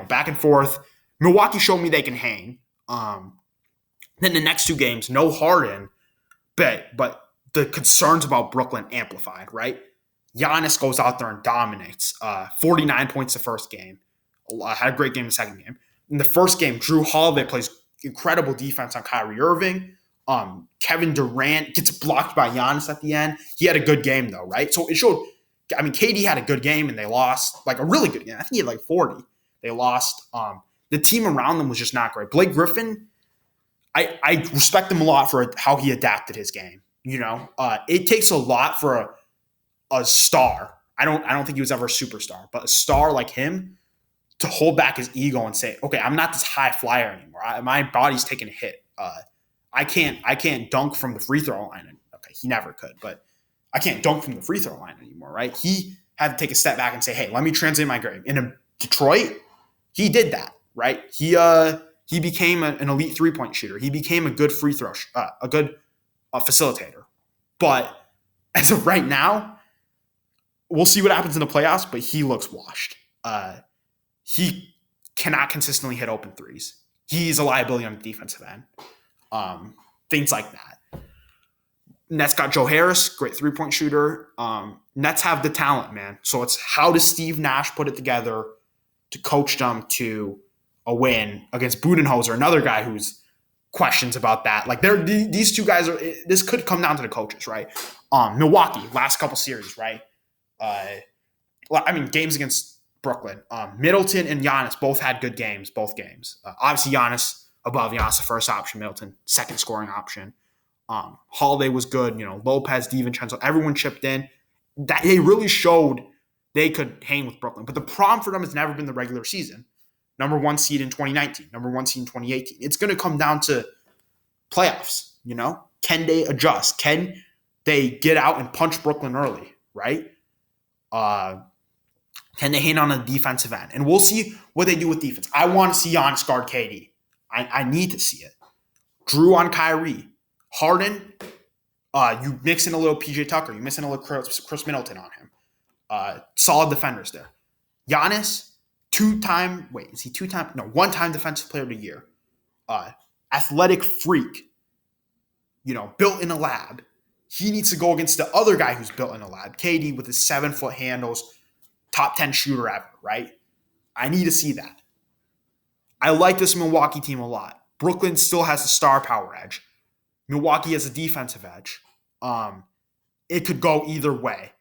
back and forth. Milwaukee showed me they can hang. Then the next 2 games, no Harden, but the concerns about Brooklyn amplified, right? Giannis goes out there and dominates. 49 points the first game. Had a great game the second game. In the first game, Drew Holiday plays incredible defense on Kyrie Irving. Kevin Durant gets blocked by Giannis at the end. He had a good game, though, right? So it showed, KD had a good game and they lost, like a really good game. I think he had like 40. They lost. The team around them was just not great. Blake Griffin, I respect him a lot for how he adapted his game. It takes a lot for a star. I don't think he was ever a superstar, but a star like him to hold back his ego and say, okay, I'm not this high flyer anymore. My body's taking a hit. I can't dunk from the free throw line. Okay, he never could, but I can't dunk from the free throw line anymore, right? He had to take a step back and say, hey, let me translate my game. In Detroit, he did that, right? He became an elite 3-point shooter. He became a good free throw, a good facilitator. But as of right now, we'll see what happens in the playoffs, but he looks washed. He cannot consistently hit open threes. He's a liability on the defensive end. Things like that. Nets got Joe Harris, great 3-point shooter. Nets have the talent, man. So it's how does Steve Nash put it together to coach them to a win against Budenhozer, another guy who's questions about that. Like these 2 guys this could come down to the coaches, right? Milwaukee, last couple series, right? Games against Brooklyn. Middleton and Giannis both had good games, both games. Obviously, Giannis above Giannis, the first option. Middleton, second scoring option. Holiday was good. Lopez, DiVincenzo, everyone chipped in. That they really showed they could hang with Brooklyn. But the problem for them has never been the regular season. Number 1 seed in 2019, number 1 seed in 2018. It's going to come down to playoffs. Can they adjust? Can they get out and punch Brooklyn early? Right? Can they hang on the defensive end? And we'll see what they do with defense. I want to see Giannis guard KD. I need to see it. Drew on Kyrie. Harden, you mix in a little PJ Tucker. You mix in a little Chris Middleton on him. Solid defenders there. Giannis, one-time defensive player of the year. Athletic freak. Built in a lab. He needs to go against the other guy who's built in a lab. KD with his 7-foot handles. Top 10 shooter ever, right? I need to see that. I like this Milwaukee team a lot. Brooklyn still has a star power edge. Milwaukee has a defensive edge. It could go either way.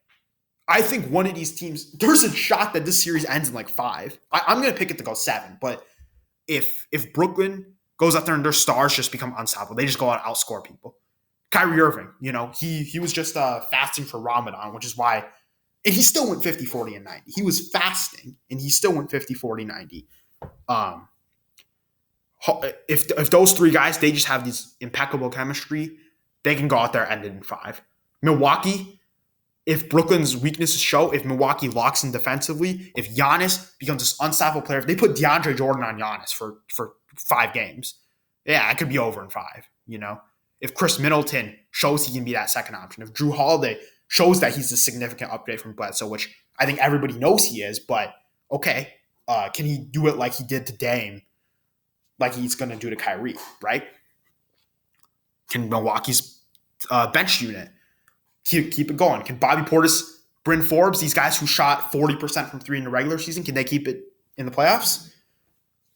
I think one of these teams, there's a shot that this series ends in like 5. I'm going to pick it to go 7, but if Brooklyn goes out there and their stars just become unstoppable, they just go out and outscore people. Kyrie Irving, he was just fasting for Ramadan, which is why. And he still went 50, 40, and 90. He was fasting, and he still went 50, 40, 90. Um, if those three guys, they just have these impeccable chemistry, they can go out there and end it in 5. Milwaukee, if Brooklyn's weaknesses show, if Milwaukee locks in defensively, if Giannis becomes this unstoppable player, if they put DeAndre Jordan on Giannis for 5 games, yeah, it could be over in 5, If Chris Middleton shows he can be that second option, if Drew Holiday shows that he's a significant upgrade from Bledsoe, which I think everybody knows he is, but okay, can he do it like he did to Dame, like he's going to do to Kyrie, right? Can Milwaukee's bench unit keep it going? Can Bobby Portis, Bryn Forbes, these guys who shot 40% from 3 in the regular season, can they keep it in the playoffs?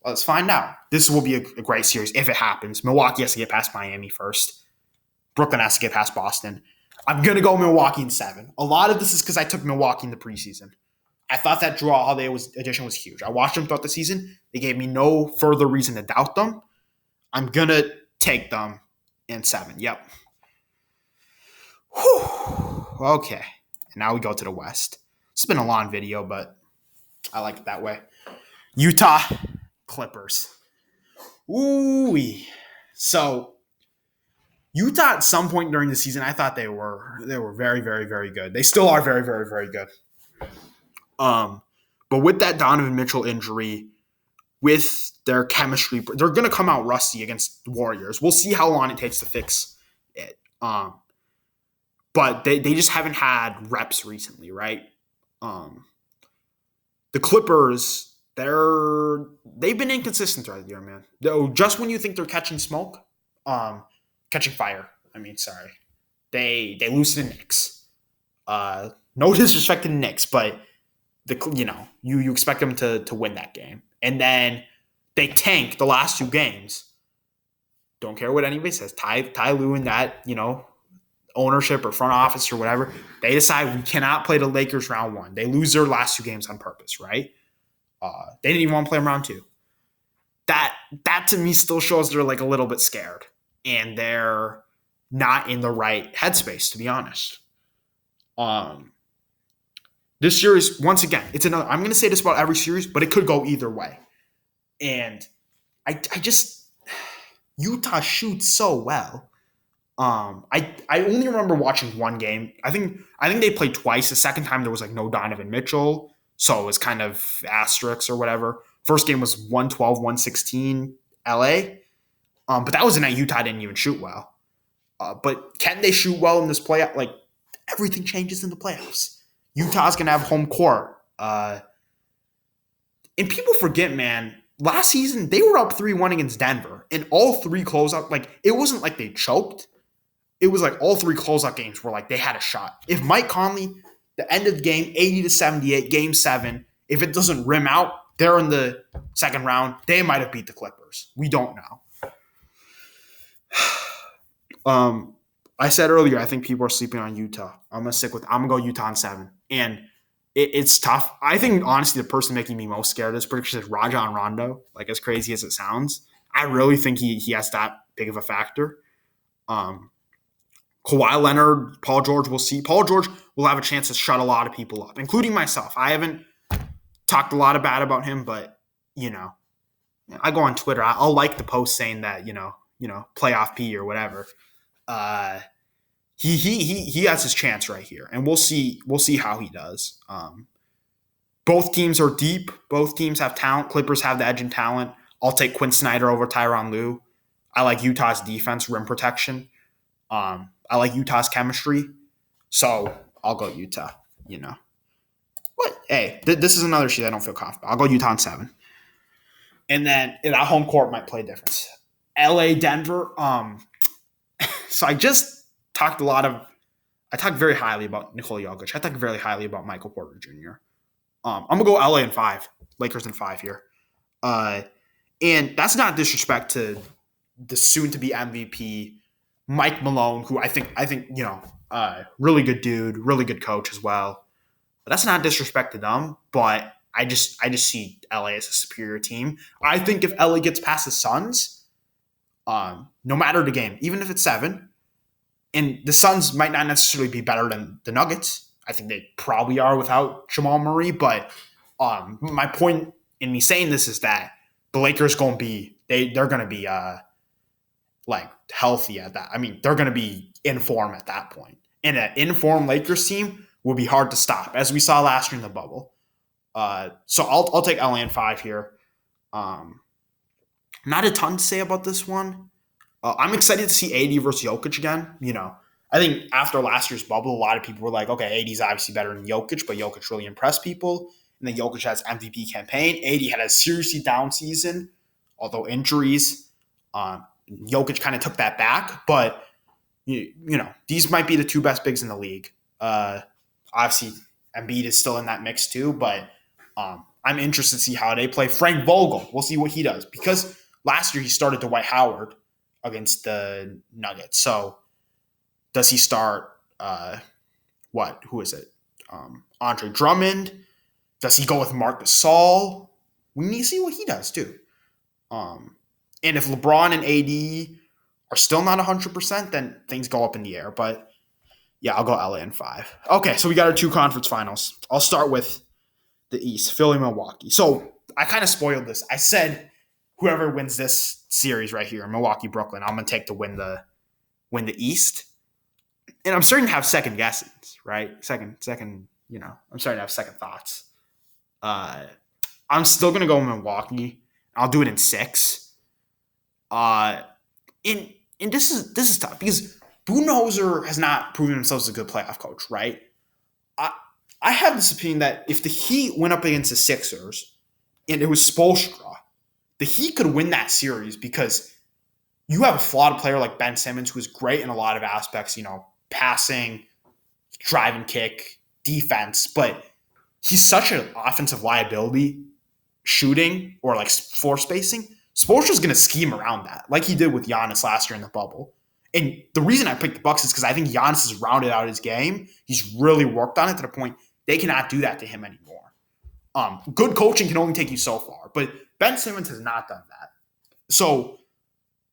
Let's find out. This will be a great series if it happens. Milwaukee has to get past Miami first. Brooklyn has to get past Boston. I'm going to go Milwaukee in 7. A lot of this is because I took Milwaukee in the preseason. I thought that Drew Holiday addition was huge. I watched them throughout the season. They gave me no further reason to doubt them. I'm going to take them in 7. Yep. Whew. Okay. And now we go to the West. It's been a long video, but I like it that way. Utah Clippers. Ooh-wee. So Utah at some point during the season, I thought they were very, very, very good. They still are very, very, very good. But with that Donovan Mitchell injury, with their chemistry, they're going to come out rusty against the Warriors. We'll see how long it takes to fix it. But they just haven't had reps recently, right? The Clippers, they've been inconsistent throughout the year, man. Just when you think they're catching catching fire. They lose to the Knicks. No disrespect to the Knicks, but you expect them to win that game, and then they tank the last 2 games. Don't care what anybody says. Ty Lue and that ownership or front office or whatever, they decide we cannot play the Lakers round 1. They lose their last 2 games on purpose, right? They didn't even want to play them round 2. That to me still shows they're like a little bit scared and they're not in the right headspace, to be honest. This series, once again, it's another. I'm going to say this about every series, but it could go either way. And I just Utah shoots so well. I only remember watching one game. I think they played twice. The second time there was no Donovan Mitchell, so it was kind of asterisks or whatever. First game was 112-116 LA. But that was a night Utah didn't even shoot well. But can they shoot well in this playoff? Everything changes in the playoffs. Utah's going to have home court. And people forget, man, last season they were up 3-1 against Denver. And all 3 closeout, it wasn't like they choked. It was all 3 closeout games were they had a shot. If Mike Conley, the end of the game, 80-78, game 7, if it doesn't rim out, they're in the second round. They might have beat the Clippers. We don't know. I said earlier, I think people are sleeping on Utah. I'm gonna go Utah in 7. And it's tough. I think, honestly, the person making me most scared of this prediction is Rajon Rondo. As crazy as it sounds, I really think he has that big of a factor. Kawhi Leonard, Paul George, we'll see. Paul George will have a chance to shut a lot of people up, including myself. I haven't talked a lot of bad about him, but, I go on Twitter. I'll like the post saying that, playoff P or whatever. He has his chance right here, and we'll see how he does. Both teams are deep. Both teams have talent. Clippers have the edge in talent. I'll take Quinn Snyder over Tyronn Lue. I like Utah's defense, rim protection. I like Utah's chemistry, so I'll go Utah. But hey, this is another shit I don't feel confident. I'll go Utah in 7, and then that home court might play a difference. LA, Denver. So I just talked very highly about Nikola Jokic. I talked very highly about Michael Porter Jr. I'm going to go LA in 5, Lakers in 5 here. And that's not disrespect to the soon-to-be MVP, Mike Malone, who I think really good dude, really good coach as well. But that's not disrespect to them, but I just see LA as a superior team. I think if LA gets past the Suns, no matter the game, even if it's 7, and the Suns might not necessarily be better than the Nuggets. I think they probably are without Jamal Murray. But my point in me saying this is that the Lakers going to be they're going to be like healthy at that. I mean, they're going to be in form at that point. And an in-form Lakers team will be hard to stop, as we saw last year in the bubble. So I'll take LA in 5 here. Not a ton to say about this one. I'm excited to see AD versus Jokic again. I think after last year's bubble, a lot of people were like, okay, AD's obviously better than Jokic, but Jokic really impressed people. And then Jokic has MVP campaign. AD had a seriously down season, although injuries. Jokic kind of took that back, but these might be the 2 best bigs in the league. Obviously, Embiid is still in that mix too, but I'm interested to see how they play. Frank Vogel, we'll see what he does, because last year he started Dwight Howard against the Nuggets. So does he start who is it? Andre Drummond? Does he go with Marc Gasol? We need to see what he does too. And if LeBron and AD are still not 100%, then things go up in the air. But yeah, I'll go LA in 5. Okay, so we got our 2 conference finals. I'll start with the East, Philly, Milwaukee. So I kind of spoiled this. I said whoever wins this series right here, Milwaukee, Brooklyn, I'm going to take to win the East. And I'm starting to have second guesses, right? I'm starting to have second thoughts. I'm still going to go Milwaukee. I'll do it in 6. And this is tough because Budenhozer has not proven himself as a good playoff coach, right? I have this opinion that if the Heat went up against the Sixers and it was Spoelstra, the Heat could win that series because you have a flawed player like Ben Simmons, who is great in a lot of aspects, passing, drive and kick, defense, but he's such an offensive liability, shooting or like floor spacing. Spoelstra's going to scheme around that, like he did with Giannis last year in the bubble. And the reason I picked the Bucks is because I think Giannis has rounded out his game. He's really worked on it to the point they cannot do that to him anymore. Good coaching can only take you so far, but Ben Simmons has not done that. So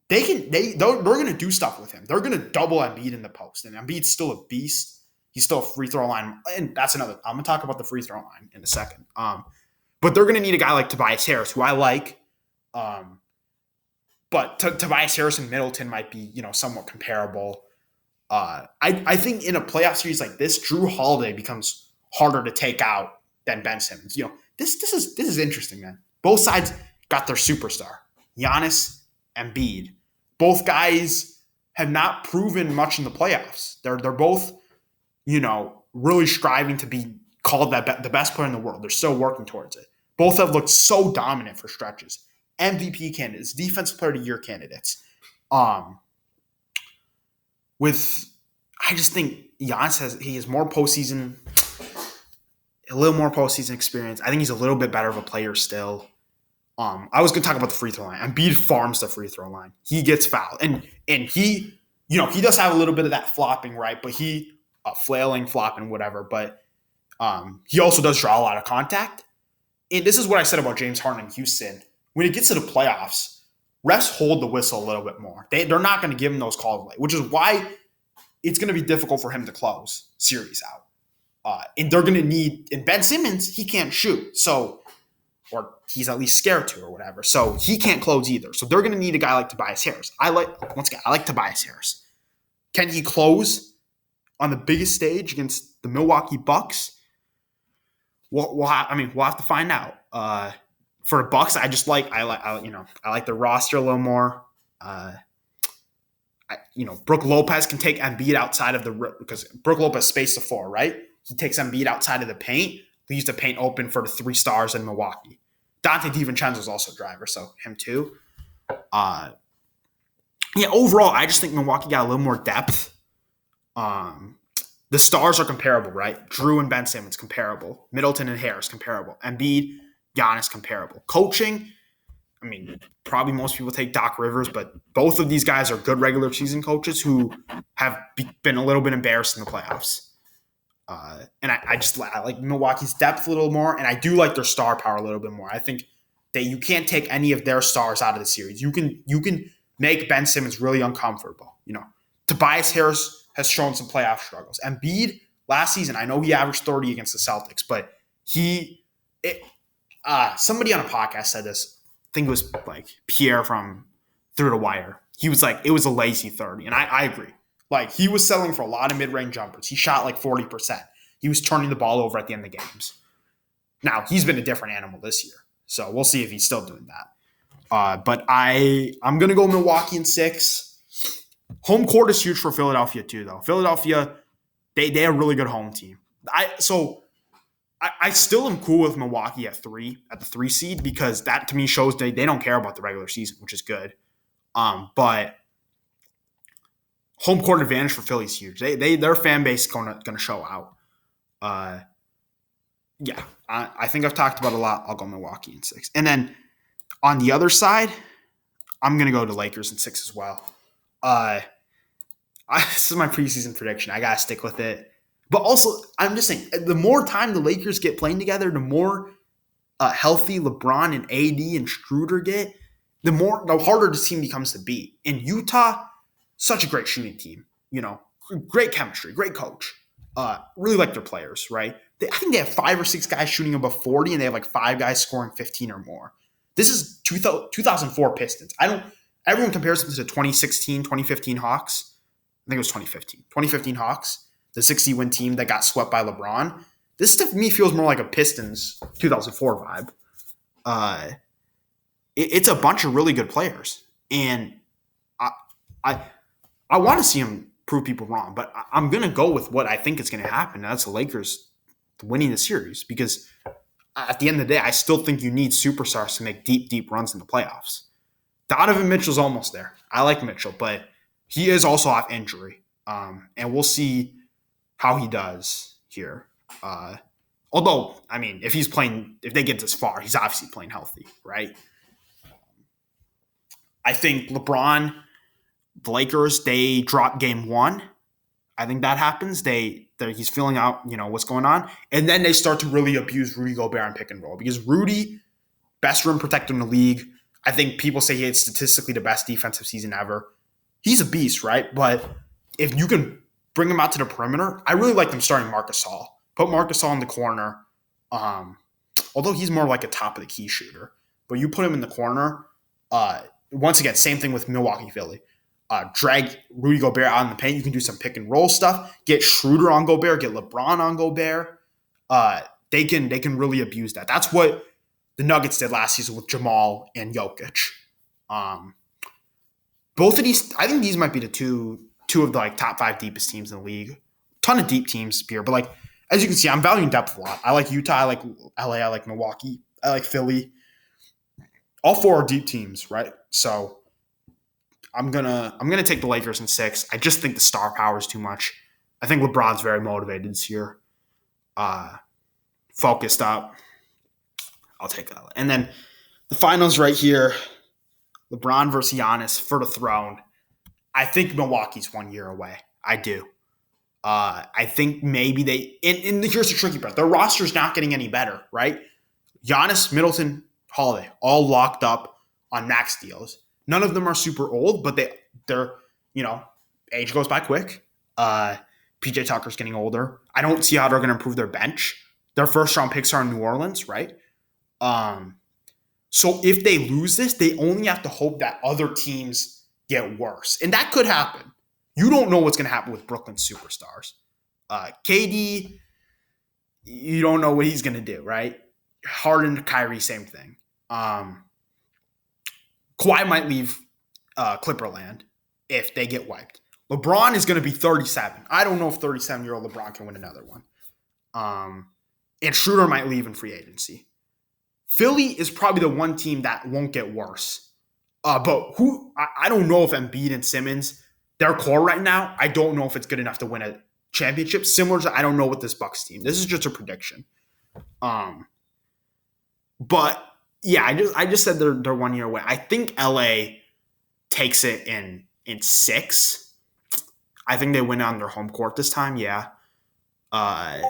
they're going to do stuff with him. They're going to double Embiid in the post, and Embiid's still a beast. He's still a free throw line, and that's another. I'm going to talk about the free throw line in a second. But they're going to need a guy like Tobias Harris, who I like. But Tobias Harris and Middleton might be, somewhat comparable. I think in a playoff series like this, Drew Holiday becomes harder to take out than Ben Simmons. This is interesting, man. Both sides got their superstar, Giannis, Embiid. Both guys have not proven much in the playoffs. They're both, really striving to be called the best player in the world. They're still working towards it. Both have looked so dominant for stretches. MVP candidates, defensive player of the year candidates. I just think Giannis has more postseason, a little more postseason experience. I think he's a little bit better of a player still. I was going to talk about the free throw line. Embiid farms the free throw line. He gets fouled, and he, he does have a little bit of that flopping, right? But he flailing, flopping, whatever. But he also does draw a lot of contact. And this is what I said about James Harden in Houston. When it gets to the playoffs, refs hold the whistle a little bit more. They're not going to give him those calls late, which is why it's going to be difficult for him to close series out. And they're going to need – and Ben Simmons, he can't shoot. So – or he's at least scared to or whatever. So he can't close either. So they're going to need a guy like Tobias Harris. I like Tobias Harris. Can he close on the biggest stage against the Milwaukee Bucks? We'll have to find out. For Bucks, I like the roster a little more. Brook Lopez can take Embiid outside of because Brook Lopez spaced the floor, right? He takes Embiid outside of the paint, leaves the paint open for the 3 stars in Milwaukee. Dante DiVincenzo is also a driver, so him too. Overall, I just think Milwaukee got a little more depth. The stars are comparable, right? Drew and Ben Simmons, comparable. Middleton and Harris, comparable. Embiid, Giannis, comparable. Coaching, probably most people take Doc Rivers, but both of these guys are good regular season coaches who have been a little bit embarrassed in the playoffs. And I like Milwaukee's depth a little more, and I do like their star power a little bit more. I think that you can't take any of their stars out of the series. You can make Ben Simmons really uncomfortable. Tobias Harris has shown some playoff struggles. Embiid last season, I know he averaged 30 against the Celtics, but Somebody on a podcast said this. I think it was like Pierre from Through the Wire. He was like, it was a lazy 30. And I agree. Like, he was selling for a lot of mid-range jumpers. He shot like 40%. He was turning the ball over at the end of the games. Now, he's been a different animal this year. So we'll see if he's still doing that. But I'm going to go Milwaukee in 6. Home court is huge for Philadelphia too, though. Philadelphia, they are a really good home team. I still am cool with Milwaukee at the 3 seed, because that to me shows they don't care about the regular season, which is good. But home court advantage for Philly is huge. Their fan base is gonna show out. I think I've talked about it a lot. I'll go Milwaukee in 6. And then on the other side, I'm gonna go to Lakers in 6 as well. This is my preseason prediction. I gotta stick with it. But also, I'm just saying, the more time the Lakers get playing together, the more healthy LeBron and AD and Schroeder get, the harder the team becomes to beat. In Utah, such a great shooting team. Great chemistry, great coach. Really like their players, right? I think they have 5 or 6 guys shooting above 40, and they have like 5 guys scoring 15 or more. This is 2004 Pistons. Everyone compares them to the 2016, 2015 Hawks. I think it was 2015. 2015 Hawks, the 60-win team that got swept by LeBron. This to me feels more like a Pistons 2004 vibe. It's a bunch of really good players, and I want to see them prove people wrong, but I'm going to go with what I think is going to happen. That's the Lakers winning the series, because at the end of the day, I still think you need superstars to make deep, deep runs in the playoffs. Donovan Mitchell's almost there. I like Mitchell, but he is also off injury, and we'll see how he does here. Although, I mean, if they get this far, he's obviously playing healthy, right? I think LeBron, the Lakers, they drop game 1. I think that happens. He's feeling out, what's going on. And then they start to really abuse Rudy Gobert on pick and roll, because Rudy, best rim protector in the league. I think people say he had statistically the best defensive season ever. He's a beast, right? But if you can bring him out to the perimeter, I really like them starting Marc Gasol. Put Marc Gasol in the corner. Although he's more like a top of the key shooter. But you put him in the corner. Once again, same thing with Milwaukee, Philly. Drag Rudy Gobert out in the paint. You can do some pick and roll stuff. Get Schroeder on Gobert. Get LeBron on Gobert. They can really abuse that. That's what the Nuggets did last season with Jamal and Jokic. Both of these, I think these might be the two of the top 5 deepest teams in the league. Ton of deep teams here, but as you can see, I'm valuing depth a lot. I like Utah. I like LA. I like Milwaukee. I like Philly. All 4 are deep teams, right? So I'm gonna take the Lakers in 6. I just think the star power is too much. I think LeBron's very motivated this year. Focused up. I'll take that. And then the finals right here. LeBron versus Giannis for the throne. I think Milwaukee's 1 year away. I do. I think maybe and here's the tricky part. Their roster's not getting any better, right? Giannis, Middleton, Holiday, all locked up on max deals. None of them are super old, but they're age goes by quick. PJ Tucker's getting older. I don't see how they're going to improve their bench. Their first round picks are in New Orleans, right? So if they lose this, they only have to hope that other teams get worse. And that could happen. You don't know what's going to happen with Brooklyn superstars. KD, you don't know what he's going to do, right? Harden, Kyrie, same thing. Kawhi might leave Clipperland if they get wiped. LeBron is going to be 37. I don't know if 37-year-old LeBron can win another one. And Schroeder might leave in free agency. Philly is probably the one team that won't get worse. But I don't know if Embiid and Simmons, their core right now, I don't know if it's good enough to win a championship. Similar to, I don't know with this Bucks team. This is just a prediction. But yeah, I just said they're 1 year away. I think LA takes it in 6. I think they win on their home court this time. Yeah. But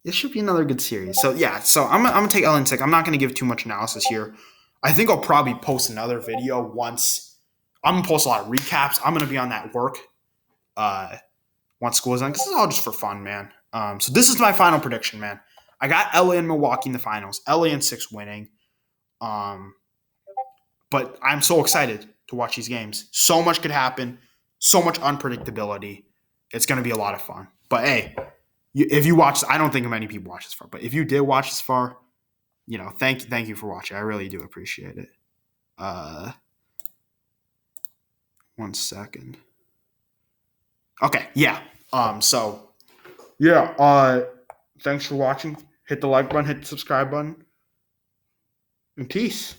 this should be another good series. So yeah, I'm gonna take LA in 6. I'm not gonna give too much analysis here. I think I'll probably post another video once. I'm gonna post a lot of recaps. I'm gonna be on that work once school is done, because it's all just for fun, man. So this is my final prediction, man. I got LA and Milwaukee in the finals. LA in 6 winning. But I'm so excited to watch these games. So much could happen. So much unpredictability. It's going to be a lot of fun. But hey, if you watch, I don't think many people watch this far. But if you did watch this far, thank you for watching. I really do appreciate it. 1 second. Okay, yeah. Thanks for watching. Hit the like button, hit the subscribe button, and peace.